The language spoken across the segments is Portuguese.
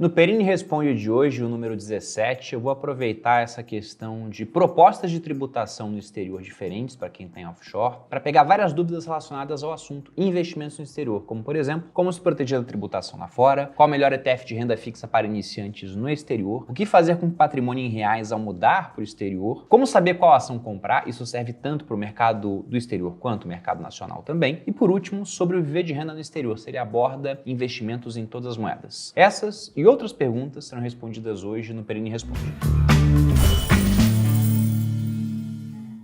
No Perini Responde de hoje, o número 17, eu vou aproveitar essa questão de propostas de tributação no exterior diferentes para quem tem offshore, para pegar várias dúvidas relacionadas ao assunto investimentos no exterior, como por exemplo, como se proteger da tributação lá fora, qual o melhor ETF de renda fixa para iniciantes no exterior, o que fazer com o patrimônio em reais ao mudar para o exterior, como saber qual ação comprar, isso serve tanto para o mercado do exterior quanto o mercado nacional também, e por último, sobre o viver de renda no exterior, se ele aborda investimentos em todas as moedas. Essas e outras perguntas serão respondidas hoje no Perini Responde.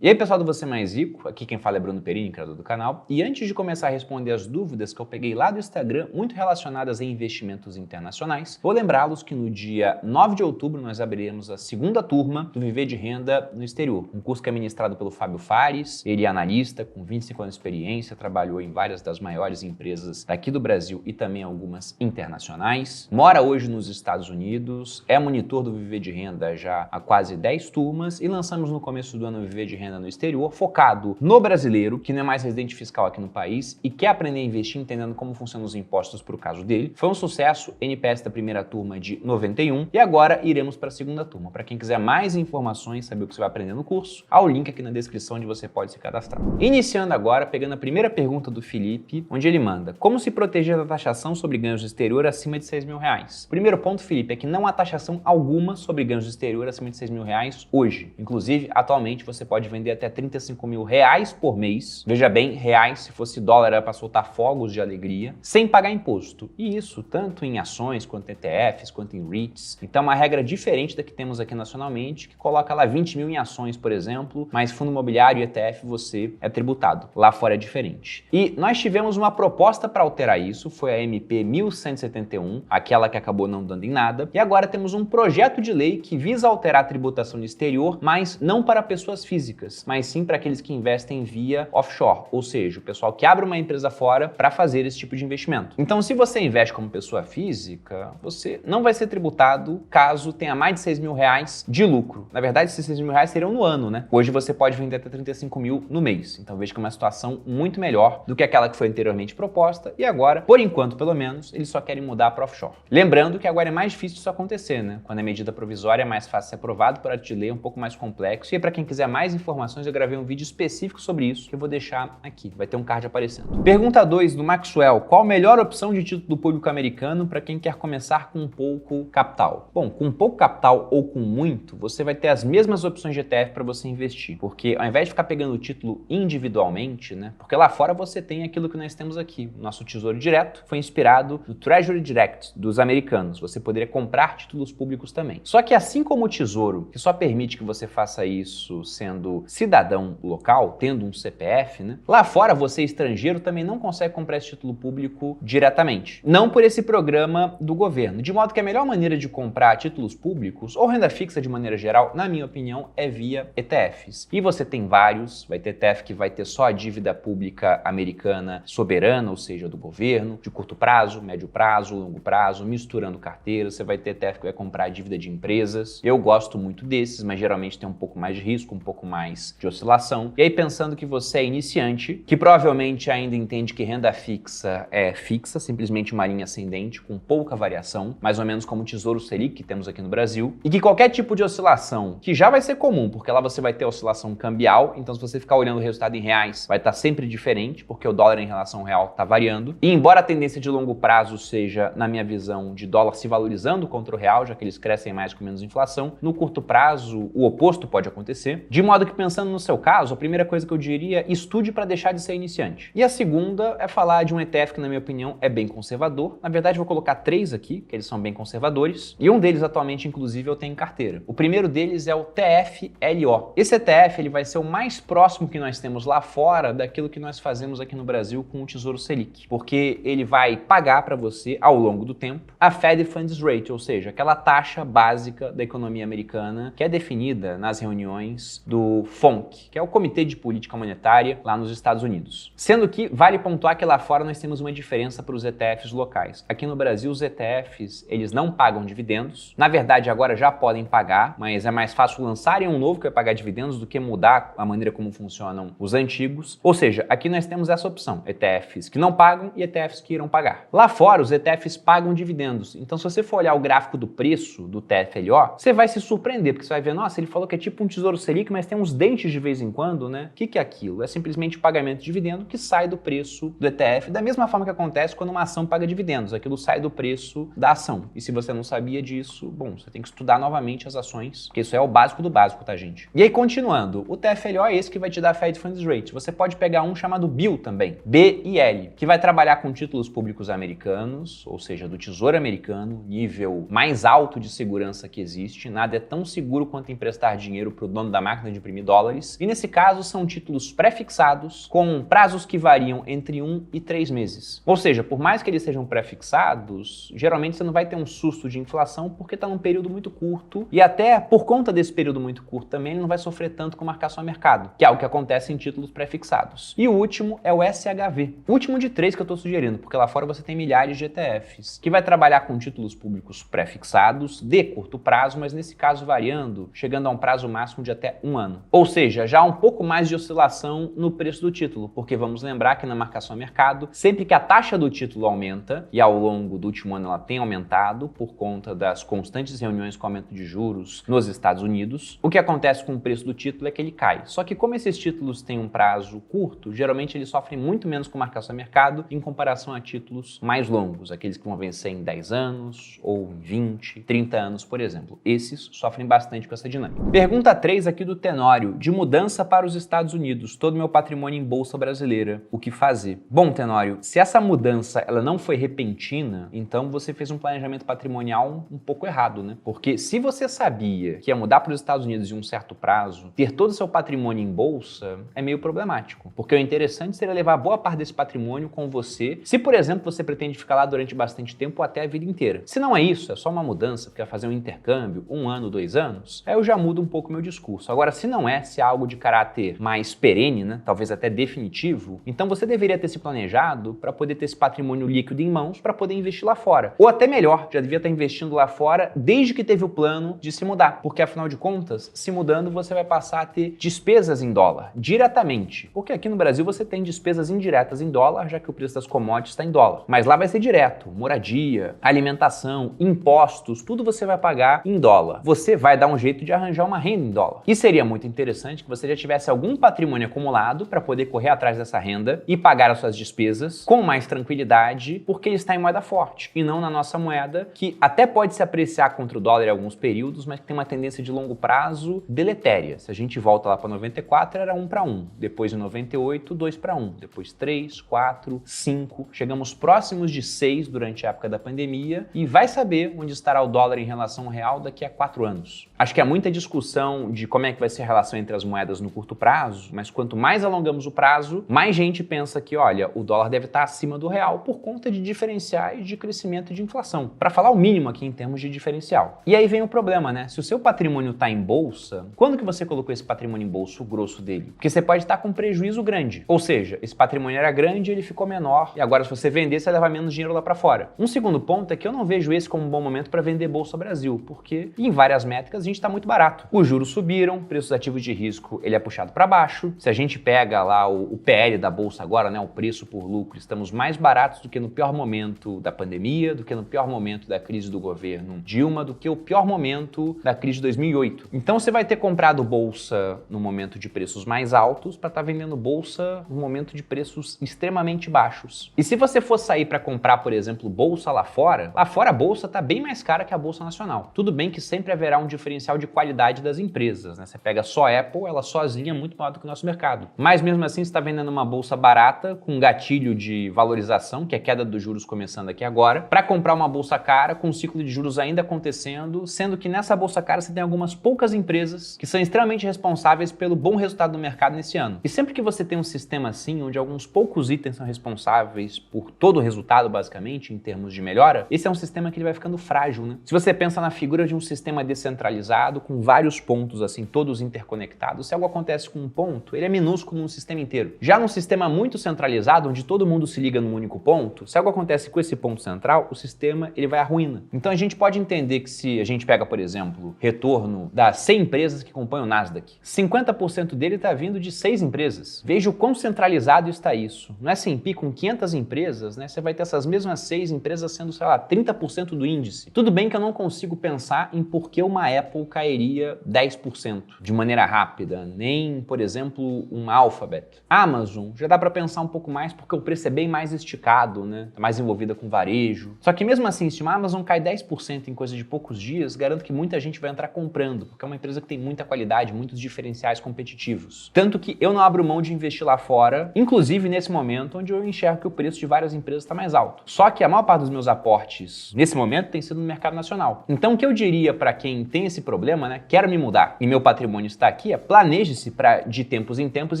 E aí pessoal do Você Mais Rico, aqui quem fala é Bruno Perini, criador do canal, e antes de começar a responder as dúvidas que eu peguei lá do Instagram, muito relacionadas a investimentos internacionais, vou lembrá-los que no dia 9 de outubro nós abriremos a segunda turma do Viver de Renda no Exterior, um curso que é ministrado pelo Fábio Fares, ele é analista com 25 anos de experiência, trabalhou em várias das maiores empresas daqui do Brasil e também algumas internacionais, mora hoje nos Estados Unidos, é monitor do Viver de Renda já há quase 10 turmas e lançamos no começo do ano o Viver de Renda no exterior, focado no brasileiro, que não é mais residente fiscal aqui no país e quer aprender a investir entendendo como funcionam os impostos para o caso dele. Foi um sucesso, NPS da primeira turma de 91 e agora iremos para a segunda turma. Para quem quiser mais informações, saber o que você vai aprender no curso, há o link aqui na descrição onde você pode se cadastrar. Iniciando agora, pegando a primeira pergunta do Felipe, onde ele manda: como se proteger da taxação sobre ganhos do exterior acima de R$6.000? Primeiro ponto, Felipe, é que não há taxação alguma sobre ganhos do exterior acima de R$6.000 hoje. Inclusive, atualmente você pode vender até R$35.000 por mês. Veja bem, reais, se fosse dólar era para soltar fogos de alegria, sem pagar imposto. E isso tanto em ações, quanto em ETFs, quanto em REITs. Então uma regra diferente da que temos aqui nacionalmente, que coloca lá 20 mil em ações, por exemplo, mas fundo imobiliário e ETF você é tributado. Lá fora é diferente. E nós tivemos uma proposta para alterar isso, foi a MP 1171, aquela que acabou não dando em nada, e agora temos um projeto de lei que visa alterar a tributação no exterior, mas não para pessoas físicas, mas sim para aqueles que investem via offshore, ou seja, o pessoal que abre uma empresa fora para fazer esse tipo de investimento. Então, se você investe como pessoa física, você não vai ser tributado caso tenha mais de R$6.000 de lucro. Na verdade, esses R$6.000 seriam no ano, né? Hoje você pode vender até 35 mil no mês. Então, veja que é uma situação muito melhor do que aquela que foi anteriormente proposta e agora, por enquanto pelo menos, eles só querem mudar para offshore. Lembrando que agora é mais difícil isso acontecer, né? Quando é medida provisória é mais fácil ser aprovado, por ato de lei é um pouco mais complexo. E para quem quiser mais informações, eu gravei um vídeo específico sobre isso que eu vou deixar aqui, vai ter um card aparecendo. Pergunta 2 do Maxwell: qual a melhor opção de título do público americano para quem quer começar com pouco capital? Bom, com pouco capital ou com muito, você vai ter as mesmas opções de ETF para você investir, porque ao invés de ficar pegando o título individualmente, né, porque lá fora você tem aquilo que nós temos aqui, o nosso Tesouro Direto foi inspirado no Treasury Direct dos americanos, você poderia comprar títulos públicos também. Só que assim como o Tesouro, que só permite que você faça isso sendo cidadão local, tendo um CPF, né? Lá fora, você estrangeiro também não consegue comprar esse título público diretamente. Não por esse programa do governo. De modo que a melhor maneira de comprar títulos públicos, ou renda fixa de maneira geral, na minha opinião, é via ETFs. E você tem vários, vai ter ETF que vai ter só a dívida pública americana soberana, ou seja, do governo, de curto prazo, médio prazo, longo prazo, misturando carteiras. Você vai ter ETF que vai comprar a dívida de empresas. Eu gosto muito desses, mas geralmente tem um pouco mais de risco, um pouco mais de oscilação. E aí pensando que você é iniciante, que provavelmente ainda entende que renda fixa é fixa, simplesmente uma linha ascendente com pouca variação, mais ou menos como o Tesouro Selic que temos aqui no Brasil, e que qualquer tipo de oscilação, que já vai ser comum, porque lá você vai ter oscilação cambial, então se você ficar olhando o resultado em reais, vai estar sempre diferente, porque o dólar em relação ao real está variando. E embora a tendência de longo prazo seja, na minha visão, de dólar se valorizando contra o real, já que eles crescem mais com menos inflação, no curto prazo o oposto pode acontecer, de modo que pensando no seu caso, a primeira coisa que eu diria, estude para deixar de ser iniciante. E a segunda é falar de um ETF que, na minha opinião, é bem conservador. Na verdade, vou colocar 3 aqui, que eles são bem conservadores, e um deles atualmente, inclusive, eu tenho em carteira. O primeiro deles é o TFLO. Esse ETF ele vai ser o mais próximo que nós temos lá fora daquilo que nós fazemos aqui no Brasil com o Tesouro Selic, porque ele vai pagar para você, ao longo do tempo, a Fed Funds Rate, ou seja, aquela taxa básica da economia americana que é definida nas reuniões do FONC, que é o Comitê de Política Monetária lá nos Estados Unidos. Sendo que vale pontuar que lá fora nós temos uma diferença para os ETFs locais. Aqui no Brasil, os ETFs, eles não pagam dividendos. Na verdade, agora já podem pagar, mas é mais fácil lançarem um novo que vai pagar dividendos do que mudar a maneira como funcionam os antigos. Ou seja, aqui nós temos essa opção, ETFs que não pagam e ETFs que irão pagar. Lá fora, os ETFs pagam dividendos. Então, se você for olhar o gráfico do preço do TFLO, você vai se surpreender, porque você vai ver, nossa, ele falou que é tipo um Tesouro Selic, mas tem uns dentes de vez em quando, né? O que é aquilo? É simplesmente o pagamento de dividendo que sai do preço do ETF, da mesma forma que acontece quando uma ação paga dividendos. Aquilo sai do preço da ação. E se você não sabia disso, bom, você tem que estudar novamente as ações, porque isso é o básico do básico, tá, gente? E aí, continuando, o TFLO é esse que vai te dar Fed Funds Rate. Você pode pegar um chamado BIL também, BIL, que vai trabalhar com títulos públicos americanos, ou seja, do Tesouro Americano, nível mais alto de segurança que existe. Nada é tão seguro quanto emprestar dinheiro para o dono da máquina de imprimir dólares. E nesse caso, são títulos pré-fixados com prazos que variam entre 1 e 3 meses. Ou seja, por mais que eles sejam pré-fixados, geralmente você não vai ter um susto de inflação porque está num período muito curto e até por conta desse período muito curto também ele não vai sofrer tanto com marcação a mercado, que é o que acontece em títulos pré-fixados. E o último é o SHV. O último de 3 que eu estou sugerindo, porque lá fora você tem milhares de ETFs, que vai trabalhar com títulos públicos pré-fixados de curto prazo, mas nesse caso variando, chegando a um prazo máximo de até 1 ano. Ou seja, já há um pouco mais de oscilação no preço do título, porque vamos lembrar que na marcação a mercado, sempre que a taxa do título aumenta, e ao longo do último ano ela tem aumentado por conta das constantes reuniões com aumento de juros nos Estados Unidos, o que acontece com o preço do título é que ele cai. Só que como esses títulos têm um prazo curto, geralmente eles sofrem muito menos com marcação a mercado em comparação a títulos mais longos, aqueles que vão vencer em 10 anos ou em 20, 30 anos, por exemplo. Esses sofrem bastante com essa dinâmica. Pergunta 3 aqui do Tenório, de mudança para os Estados Unidos, todo meu patrimônio em bolsa brasileira, o que fazer? Bom, Tenório, se essa mudança ela não foi repentina, então você fez um planejamento patrimonial um pouco errado, né? Porque se você sabia que ia mudar para os Estados Unidos em um certo prazo, ter todo o seu patrimônio em bolsa é meio problemático, porque o interessante seria levar boa parte desse patrimônio com você, se, por exemplo, você pretende ficar lá durante bastante tempo ou até a vida inteira. Se não é isso, é só uma mudança, porque vai fazer um intercâmbio, 1 ano, 2 anos, aí eu já mudo um pouco meu discurso. Agora, se não é, se é algo de caráter mais perene, né, talvez até definitivo, então você deveria ter se planejado para poder ter esse patrimônio líquido em mãos para poder investir lá fora. Ou até melhor, já devia estar investindo lá fora desde que teve o plano de se mudar, porque afinal de contas, se mudando você vai passar a ter despesas em dólar, diretamente. Porque aqui no Brasil você tem despesas indiretas em dólar, já que o preço das commodities está em dólar. Mas lá vai ser direto, moradia, alimentação, impostos, tudo você vai pagar em dólar. Você vai dar um jeito de arranjar uma renda em dólar. E seria muito interessante que você já tivesse algum patrimônio acumulado para poder correr atrás dessa renda e pagar as suas despesas com mais tranquilidade, porque ele está em moeda forte e não na nossa moeda, que até pode se apreciar contra o dólar em alguns períodos, mas que tem uma tendência de longo prazo deletéria. Se a gente volta lá para 94, era 1:1. Depois, em 98, 2:1. Depois, 3, 4, 5. Chegamos próximos de 6 durante a época da pandemia e vai saber onde estará o dólar em relação ao real daqui a 4 anos. Acho que há muita discussão de como é que vai ser a relação entre as moedas no curto prazo, mas quanto mais alongamos o prazo, mais gente pensa que, olha, o dólar deve estar acima do real por conta de diferenciais de crescimento e de inflação. Para falar o mínimo aqui em termos de diferencial. E aí vem o problema, né? Se o seu patrimônio está em bolsa, quando que você colocou esse patrimônio em bolsa, o grosso dele? Porque você pode estar com um prejuízo grande. Ou seja, esse patrimônio era grande, ele ficou menor e agora se você vender, você leva menos dinheiro lá para fora. Um segundo ponto é que eu não vejo esse como um bom momento para vender Bolsa Brasil, porque em várias métricas a gente está muito barato. Os juros subiram, preços ativos de risco ele é puxado para baixo. Se a gente pega lá o PL da Bolsa agora, né, o preço por lucro, estamos mais baratos do que no pior momento da pandemia, do que no pior momento da crise do governo Dilma, do que o pior momento da crise de 2008. Então você vai ter comprado Bolsa no momento de preços mais altos para estar vendendo Bolsa no momento de preços extremamente baixos. E se você for sair para comprar, por exemplo, Bolsa lá fora a Bolsa está bem mais cara que a Bolsa Nacional. Tudo bem que sempre haverá um diferencial de qualidade das empresas, né? Você pega só a Apple, ela sozinha é muito maior do que o nosso mercado. Mas mesmo assim, você está vendendo uma bolsa barata, com um gatilho de valorização, que é a queda dos juros começando aqui agora, para comprar uma bolsa cara, com um ciclo de juros ainda acontecendo, sendo que nessa bolsa cara você tem algumas poucas empresas que são extremamente responsáveis pelo bom resultado do mercado nesse ano. E sempre que você tem um sistema assim, onde alguns poucos itens são responsáveis por todo o resultado, basicamente, em termos de melhora, esse é um sistema que ele vai ficando frágil, né? Se você pensa na figura de um sistema descentralizado, com vários pontos assim, todos interconectados, interconectado, se algo acontece com um ponto, ele é minúsculo num sistema inteiro. Já num sistema muito centralizado, onde todo mundo se liga num único ponto, se algo acontece com esse ponto central, o sistema ele vai à ruína. Então a gente pode entender que se a gente pega, por exemplo, retorno das 100 empresas que compõem o Nasdaq, 50% dele está vindo de 6 empresas. Veja o quão centralizado está isso. No S&P, com 500 empresas, né, você vai ter essas mesmas 6 empresas sendo, sei lá, 30% do índice. Tudo bem que eu não consigo pensar em por que uma Apple cairia 10% de maneira rápida, nem, por exemplo, uma Alphabet. A Amazon já dá para pensar um pouco mais porque o preço é bem mais esticado, né? Tá mais envolvida com varejo. Só que mesmo assim, se uma Amazon cai 10% em coisa de poucos dias, garanto que muita gente vai entrar comprando, porque é uma empresa que tem muita qualidade, muitos diferenciais competitivos. Tanto que eu não abro mão de investir lá fora, inclusive nesse momento onde eu enxergo que o preço de várias empresas está mais alto. Só que a maior parte dos meus aportes nesse momento tem sido no mercado nacional. Então o que eu diria para quem tem esse problema, né, quero me mudar e meu patrimônio está aqui, planeje-se para de tempos em tempos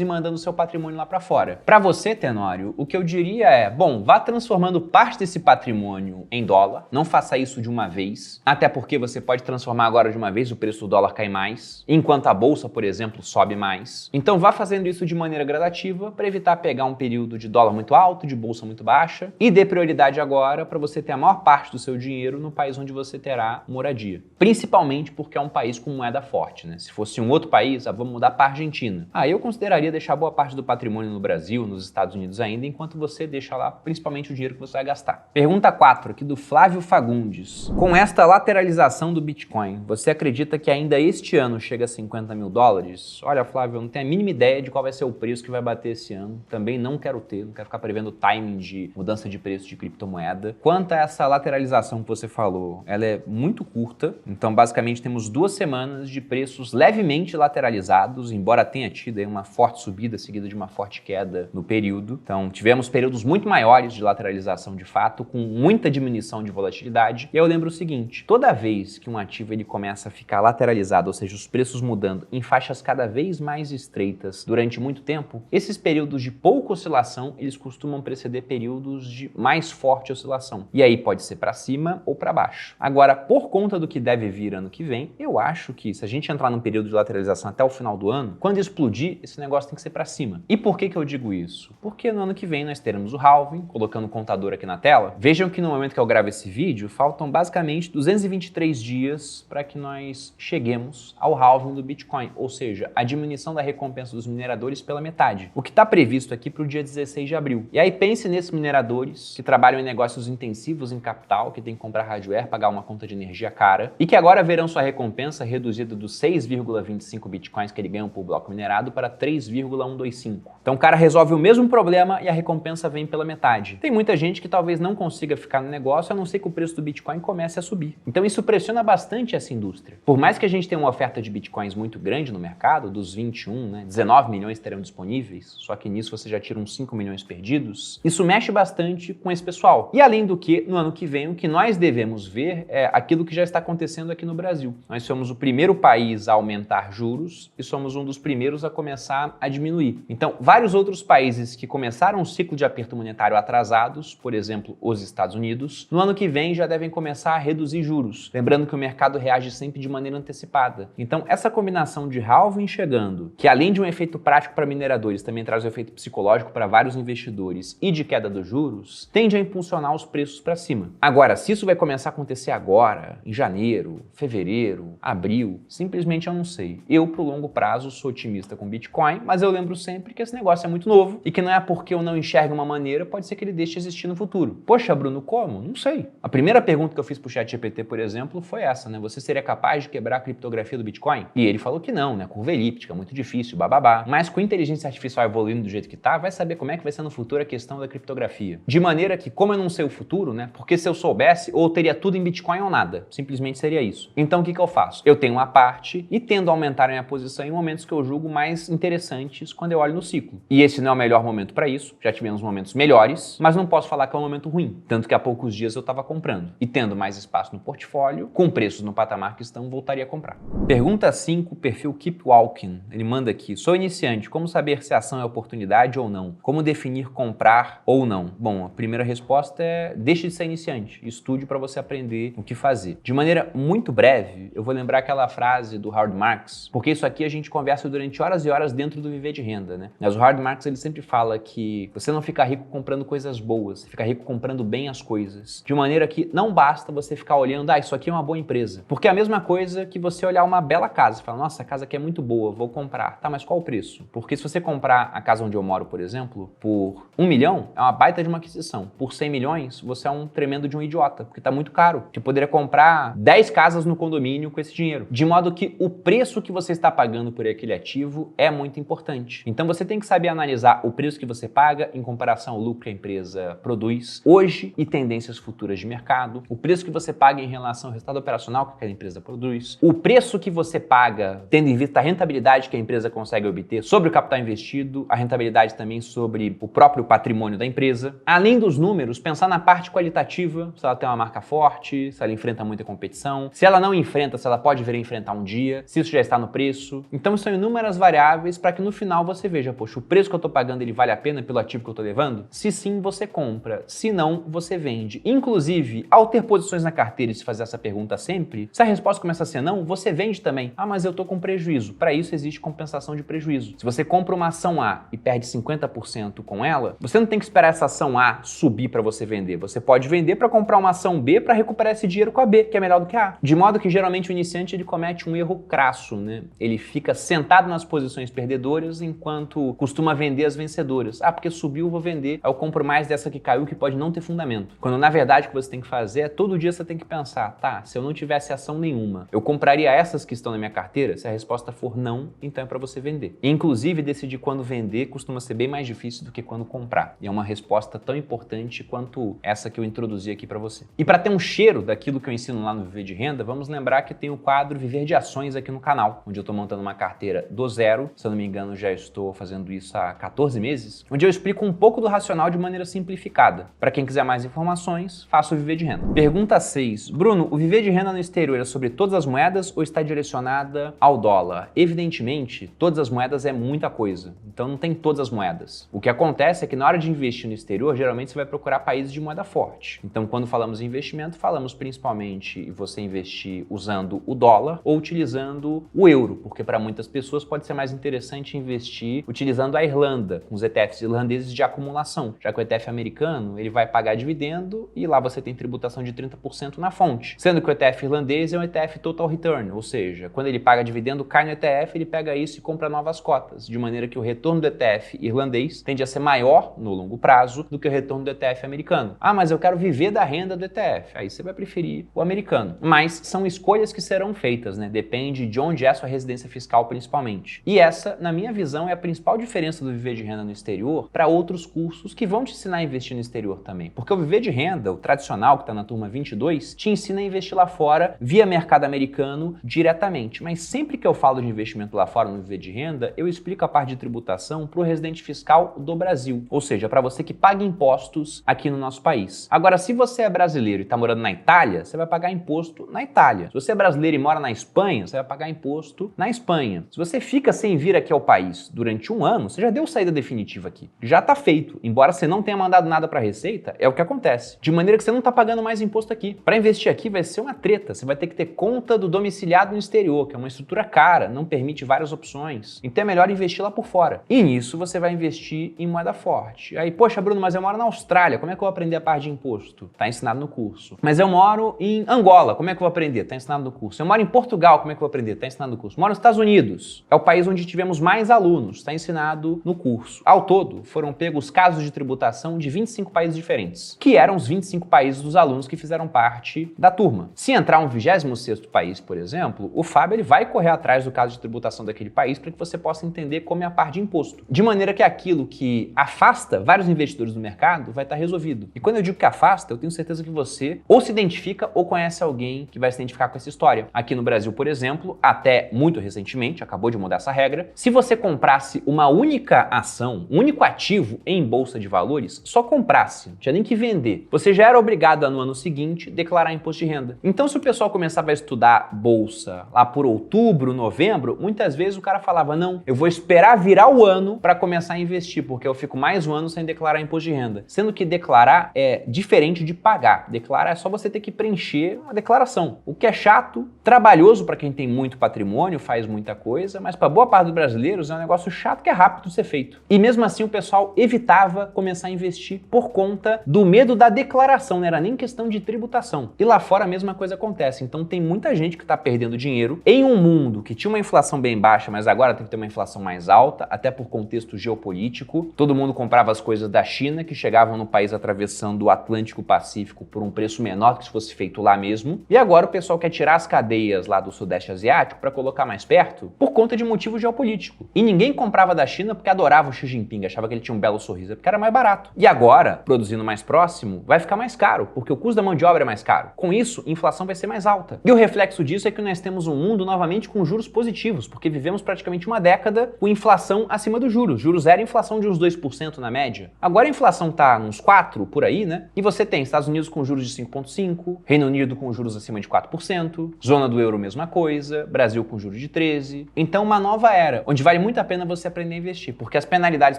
ir mandando o seu patrimônio lá para fora. Para você, Tenório, o que eu diria é, bom, vá transformando parte desse patrimônio em dólar, não faça isso de uma vez, até porque você pode transformar agora de uma vez, o preço do dólar cai mais, enquanto a bolsa, por exemplo, sobe mais. Então vá fazendo isso de maneira gradativa para evitar pegar um período de dólar muito alto, de bolsa muito baixa, e dê prioridade agora para você ter a maior parte do seu dinheiro no país onde você terá moradia. Principalmente porque é um país com moeda forte, né? Se fosse um outro país, vamos mudar para a Argentina. Eu consideraria deixar boa parte do patrimônio no Brasil, nos Estados Unidos ainda, enquanto você deixa lá principalmente o dinheiro que você vai gastar. Pergunta 4, aqui do Flávio Fagundes. Com esta lateralização do Bitcoin, você acredita que ainda este ano chega a 50 mil dólares? Olha, Flávio, eu não tenho a mínima ideia de qual vai ser o preço que vai bater esse ano. Também não quero ficar prevendo o timing de mudança de preço de criptomoeda. Quanto a essa lateralização que você falou, ela é muito curta. Então, basicamente, temos 2 semanas de preços levemente lateralizados, embora tenha tido aí uma forte subida seguida de uma forte queda no período. Então, tivemos períodos muito maiores de lateralização de fato, com muita diminuição de volatilidade. E eu lembro o seguinte, toda vez que um ativo ele começa a ficar lateralizado, ou seja, os preços mudando em faixas cada vez mais estreitas durante muito tempo, esses períodos de pouca oscilação, eles costumam preceder períodos de mais forte oscilação. E aí pode ser para cima ou para baixo. Agora, por conta do que deve vir ano que vem, eu acho que se a gente entrar num período de lateralização até o final do ano, quando explodir, esse negócio tem que ser para cima. E por que eu digo isso? Porque no ano que vem nós teremos o halving, colocando o contador aqui na tela. Vejam que no momento que eu gravo esse vídeo, faltam basicamente 223 dias para que nós cheguemos ao halving do Bitcoin, ou seja, a diminuição da recompensa dos mineradores pela metade. O que está previsto aqui para o dia 16 de abril. E aí pense nesses mineradores que trabalham em negócios intensivos em capital, que tem que comprar hardware, pagar uma conta de energia cara, e que agora verão sua recompensa reduzida dos 6,25 Bitcoins que ele ganha por bloco minerado para 3,125. Então o cara resolve o mesmo problema e a recompensa vem pela metade. Tem muita gente que talvez não consiga ficar no negócio, a não ser que o preço do Bitcoin comece a subir. Então isso pressiona bastante essa indústria. Por mais que a gente tenha uma oferta de Bitcoins muito grande no mercado, dos 21, né, 19 milhões terão disponíveis, só que nisso você já tira uns 5 milhões perdidos, isso mexe bastante com esse pessoal. E além do que, no ano que vem, o que nós devemos ver é aquilo que já está acontecendo aqui no Brasil. Nós somos o primeiro país a aumentar juros e somos um dos primeiros a começar a diminuir. Então, vários outros países que começaram um ciclo de aperto monetário atrasados, por exemplo, os Estados Unidos, no ano que vem já devem começar a reduzir juros. Lembrando que o mercado reage sempre de maneira antecipada. Então, essa combinação de halving chegando, que além de um efeito prático para mineradores, também traz um efeito psicológico para vários investidores e de queda dos juros, tende a impulsionar os preços para cima. Agora, se isso vai começar a acontecer agora, em janeiro, fevereiro, abril, simplesmente eu não sei. Eu, pro longo prazo, sou otimista com Bitcoin, mas eu lembro sempre que esse negócio é muito novo e que não é porque eu não enxergo uma maneira, pode ser que ele deixe de existir no futuro. Poxa, Bruno, como? Não sei. A primeira pergunta que eu fiz pro ChatGPT, por exemplo, foi essa, né? Você seria capaz de quebrar a criptografia do Bitcoin? E ele falou que não, né? Curva elíptica, muito difícil, bababá. Mas com inteligência artificial evoluindo do jeito que tá, vai saber como é que vai ser no futuro a questão da criptografia. De maneira que, como eu não sei o futuro, né? Porque se eu soubesse, ou teria tudo em Bitcoin ou nada. Simplesmente seria isso. Então, o que eu faço? Eu tenho uma parte e tendo a aumentar a minha posição em momentos que eu julgo mais interessantes quando eu olho no ciclo. E esse não é o melhor momento para isso. Já tivemos momentos melhores, mas não posso falar que é um momento ruim. Tanto que há poucos dias eu estava comprando. E tendo mais espaço no portfólio, com preços no patamar que estão, voltaria a comprar. Pergunta 5, perfil Keep Walking. Ele manda aqui. Sou iniciante. Como saber se a ação é oportunidade ou não? Como definir comprar ou não? Bom, a primeira resposta é deixe de ser iniciante. Estude para você aprender o que fazer. De maneira muito breve, eu vou lembrar aquela frase do Howard Marks, porque porque isso aqui a gente conversa durante horas e horas dentro do Viver de Renda, né? Mas o Howard Marks, ele sempre fala que você não fica rico comprando coisas boas, você fica rico comprando bem as coisas. De maneira que não basta você ficar olhando, isso aqui é uma boa empresa. Porque é a mesma coisa que você olhar uma bela casa, falar, nossa, a casa aqui é muito boa, vou comprar. Tá, mas qual o preço? Porque se você comprar a casa onde eu moro, por exemplo, por 1 milhão, é uma baita de uma aquisição. Por 100 milhões, você é um tremendo de um idiota, porque tá muito caro. Você poderia comprar 10 casas no condomínio com esse dinheiro. De modo que o preço que você está pagando por aquele ativo é muito importante. Então você tem que saber analisar o preço que você paga em comparação ao lucro que a empresa produz hoje e tendências futuras de mercado, o preço que você paga em relação ao resultado operacional que aquela empresa produz, o preço que você paga tendo em vista a rentabilidade que a empresa consegue obter sobre o capital investido, a rentabilidade também sobre o próprio patrimônio da empresa. Além dos números, pensar na parte qualitativa, se ela tem uma marca forte, se ela enfrenta muita competição, se ela não enfrenta, se ela pode vir a enfrentar um dia, se isso já está no preço. Então são inúmeras variáveis para que no final você veja, poxa, o preço que eu estou pagando ele vale a pena pelo ativo que eu estou levando? Se sim, você compra. Se não, você vende. Inclusive, ao ter posições na carteira e se fazer essa pergunta sempre, se a resposta começa a ser não, você vende também. Mas eu estou com prejuízo. Para isso existe compensação de prejuízo. Se você compra uma ação A e perde 50% com ela, você não tem que esperar essa ação A subir para você vender. Você pode vender para comprar uma ação B para recuperar esse dinheiro com a B, que é melhor do que a A. De modo que geralmente o iniciante ele comete um erro crasso, né? Ele fica sentado nas posições perdedoras enquanto costuma vender as vencedoras. Porque subiu, vou vender. Eu compro mais dessa que caiu que pode não ter fundamento. Quando na verdade o que você tem que fazer é todo dia você tem que pensar, se eu não tivesse ação nenhuma, eu compraria essas que estão na minha carteira? Se a resposta for não, então é para você vender. Inclusive, decidir quando vender costuma ser bem mais difícil do que quando comprar. E é uma resposta tão importante quanto essa que eu introduzi aqui para você. E para ter um cheiro daquilo que eu ensino lá no Viver de Renda, vamos lembrar que tem o quadro Viver de Ações aqui no canal, onde eu estou montando uma carteira do zero, se eu não me engano já estou fazendo isso há 14 meses, onde eu explico um pouco do racional de maneira simplificada. Para quem quiser mais informações, faça o Viver de Renda. Pergunta 6. Bruno, o Viver de Renda no exterior é sobre todas as moedas ou está direcionada ao dólar? Evidentemente, todas as moedas é muita coisa, então não tem todas as moedas. O que acontece é que na hora de investir no exterior, geralmente você vai procurar países de moeda forte. Então, quando falamos em investimento, falamos principalmente em você investir usando o dólar ou utilizando o euro, porque para muitas pessoas pode ser mais interessante investir utilizando a Irlanda, com os ETFs irlandeses de acumulação, já que o ETF americano ele vai pagar dividendo e lá você tem tributação de 30% na fonte, sendo que o ETF irlandês é um ETF Total Return, ou seja, quando ele paga dividendo, cai no ETF, ele pega isso e compra novas cotas, de maneira que o retorno do ETF irlandês tende a ser maior no longo prazo do que o retorno do ETF americano. Mas eu quero viver da renda do ETF. Aí você vai preferir o americano. Mas são escolhas que serão feitas, né? Depende de onde é a sua residência fiscal principalmente. E essa, na minha visão, é a principal diferença do Viver de Renda no exterior para outros cursos que vão te ensinar a investir no exterior também. Porque o Viver de Renda, o tradicional que está na turma 22, te ensina a investir lá fora via mercado americano diretamente. Mas sempre que eu falo de investimento lá fora no Viver de Renda, eu explico a parte de tributação para o residente fiscal do Brasil. Ou seja, para você que paga impostos aqui no nosso país. Agora, se você é brasileiro e está morando na Itália, você vai pagar imposto na Itália. Se você é brasileiro e mora na Espanha, você vai pagar imposto na Espanha. Se você fica sem vir aqui ao país durante 1 ano, você já deu saída definitiva aqui. Já está feito. Embora você não tenha mandado nada para a Receita, é o que acontece. De maneira que você não está pagando mais imposto aqui. Para investir aqui vai ser uma treta. Você vai ter que ter conta do domiciliado no exterior, que é uma estrutura cara, não permite várias opções. Então é melhor investir lá por fora. E nisso você vai investir em moeda forte. Aí, poxa, Bruno, mas eu moro na Austrália, como é que eu vou aprender a parte de imposto? Tá ensinado no curso. Mas eu moro em Angola, como é que eu vou aprender? Tá ensinado no curso. Eu moro em Portugal, como é que eu vou aprender? Tá ensinado no curso. Moro nos Estados Unidos, é o país onde tivemos mais alunos, tá ensinado no curso. Ao todo, foram pegos casos de tributação de 25 países diferentes, que eram os 25 países dos alunos que fizeram parte da turma. Se entrar um 26º país, por exemplo, o Fábio ele vai correr atrás do caso de tributação daquele país para que você possa entender como é a parte de imposto. De maneira que aquilo que afasta vários investidores do mercado vai estar resolvido. E quando eu digo que afasta, eu tenho certeza que você ou se identifica ou conhece alguém que vai se identificar com essa história. Aqui no Brasil, por exemplo, até muito recentemente, acabou de mudar essa regra, se você comprasse uma única ação, um único ativo em bolsa de valores, só comprasse, não tinha nem que vender, você já era obrigado a no ano seguinte declarar imposto de renda. Então se o pessoal começava a estudar bolsa lá por outubro, novembro, muitas vezes o cara falava, não, eu vou esperar virar o ano para começar a investir, porque eu fico mais um ano sem declarar imposto de renda. Sendo que declarar é diferente de pagar. Declarar é só você ter que preencher uma declaração. O que é chato, trabalhoso para quem tem muito patrimônio, patrimônio faz muita coisa, mas para boa parte dos brasileiros é um negócio chato que é rápido de ser feito. E mesmo assim o pessoal evitava começar a investir por conta do medo da declaração, não era nem questão de tributação. E lá fora a mesma coisa acontece. Então tem muita gente que está perdendo dinheiro em um mundo que tinha uma inflação bem baixa, mas agora tem que ter uma inflação mais alta, até por contexto geopolítico. Todo mundo comprava as coisas da China, que chegavam no país atravessando o Atlântico Pacífico por um preço menor que se fosse feito lá mesmo. E agora o pessoal quer tirar as cadeias lá do Sudeste Asiático para colocar mais perto por conta de motivo geopolítico. E ninguém comprava da China porque adorava o Xi Jinping, achava que ele tinha um belo sorriso, porque era mais barato. E agora, produzindo mais próximo, vai ficar mais caro, porque o custo da mão de obra é mais caro. Com isso, a inflação vai ser mais alta. E o reflexo disso é que nós temos um mundo novamente com juros positivos, porque vivemos praticamente uma década com inflação acima dos juros. Juros zero, inflação de uns 2% na média. Agora a inflação tá uns 4% por aí, né? E você tem Estados Unidos com juros de 5,5%, Reino Unido com juros acima de 4%, zona do euro mesma coisa, Brasil com juros de 13%. Então uma nova era, onde vale muito a pena você aprender a investir, porque as penalidades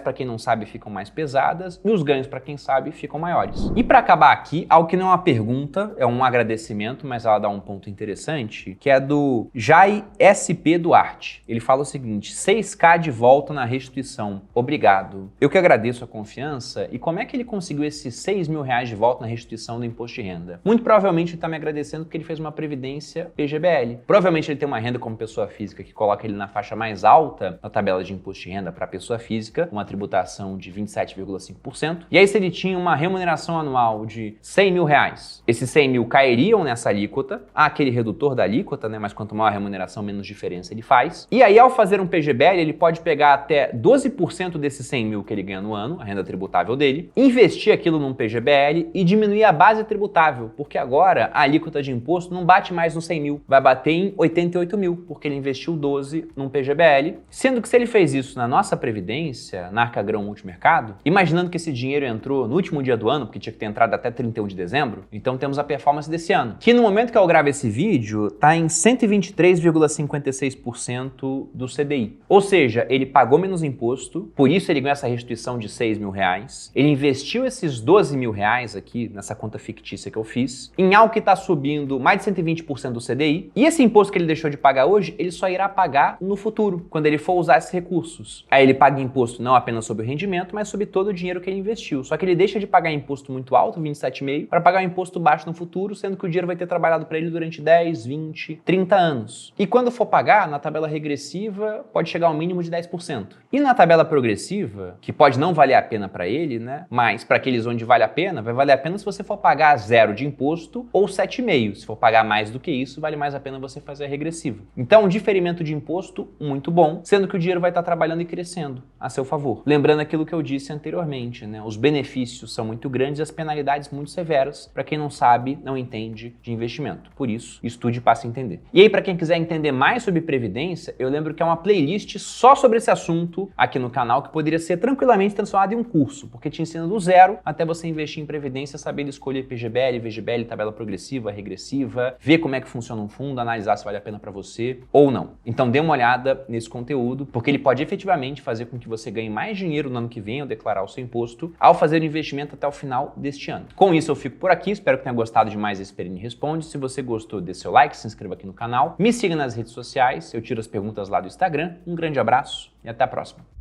para quem não sabe ficam mais pesadas e os ganhos para quem sabe ficam maiores. E para acabar aqui, algo que não é uma pergunta, é um agradecimento, mas ela dá um ponto interessante, que é do Jai SP Duarte. Ele fala o seguinte: 6K de volta na restituição. Obrigado. Eu que agradeço a confiança. E como é que ele conseguiu esses 6 mil reais de volta na restituição do imposto de renda? Muito provavelmente ele está me agradecendo porque ele fez uma previdência PGBL. Provavelmente ele tem uma renda como pessoa física que coloca ele na faixa mais alta na tabela de imposto de renda para pessoa física, uma tributação de 27,5%. E aí se ele tinha uma remuneração anual de 100 mil reais, esses 100 mil cairiam nessa alíquota, há aquele redutor da alíquota, né? Mas quanto maior a remuneração, menos diferença ele faz. E aí ao fazer um PGBL, ele pode pegar até 12% desses 100 mil que ele ganha no ano, a renda tributável dele, investir aquilo num PGBL e diminuir a base tributável, porque agora a alíquota de imposto não bate mais nos 100 mil, vai bater em 88 mil, porque ele investiu 12 num PGBL, sendo que se ele fez isso na nossa previdência, na Arca Grão Multimercado, imaginando que esse dinheiro entrou no último dia do ano, porque tinha que ter entrado até 31 de dezembro, então temos a performance desse ano, que no momento que eu gravo esse vídeo, está em 123,56% do CDI. Ou seja, ele pagou menos imposto, por isso ele ganhou essa restituição de 6 mil reais, ele investiu esses 12 mil reais aqui, nessa conta fictícia que eu fiz, em algo que está subindo mais de 120% do CDI, e esse imposto que ele deixou de pagar hoje, ele só irá pagar no futuro, quando ele for usar esses recursos. Aí ele paga imposto não apenas sobre o rendimento, mas sobre todo o dinheiro que ele investiu. Só que ele deixa de pagar imposto muito alto, 27,5%, para pagar um imposto baixo no futuro, sendo que o dinheiro vai ter trabalhado para ele durante 10, 20, 30 anos. E quando for pagar, na tabela regressiva, pode chegar ao mínimo de 10%. E na tabela progressiva, que pode não valer a pena para ele, né? Mas para aqueles onde vale a pena, vai valer a pena se você for pagar 0 de imposto ou 7,5%. Se for pagar mais do que isso, vale mais a pena você fazer a regressiva. Então, um diferimento de imposto muito bom, sendo que o dinheiro vai estar trabalhando e crescendo a seu favor. Lembrando aquilo que eu disse anteriormente, né? Os benefícios são muito grandes e as penalidades muito severas para quem não sabe, não entende de investimento. Por isso, estude e passe a entender. E aí, para quem quiser entender mais sobre previdência, eu lembro que é uma playlist só sobre esse assunto aqui no canal, que poderia ser tranquilamente transformada em um curso, porque te ensina do zero até você investir em previdência, saber escolher PGBL, VGBL, tabela progressiva, regressiva, ver como é que funciona um fundo, analisar se vale a pena para você ou não. Então dê uma olhada nesse conteúdo, porque ele pode efetivamente fazer com que você ganhe mais dinheiro no ano que vem ao declarar o seu imposto, ao fazer o investimento até o final deste ano. Com isso eu fico por aqui, espero que tenha gostado de mais esse Perini Responde. Se você gostou, dê seu like, se inscreva aqui no canal, me siga nas redes sociais, eu tiro as perguntas lá do Instagram. Um grande abraço e até a próxima.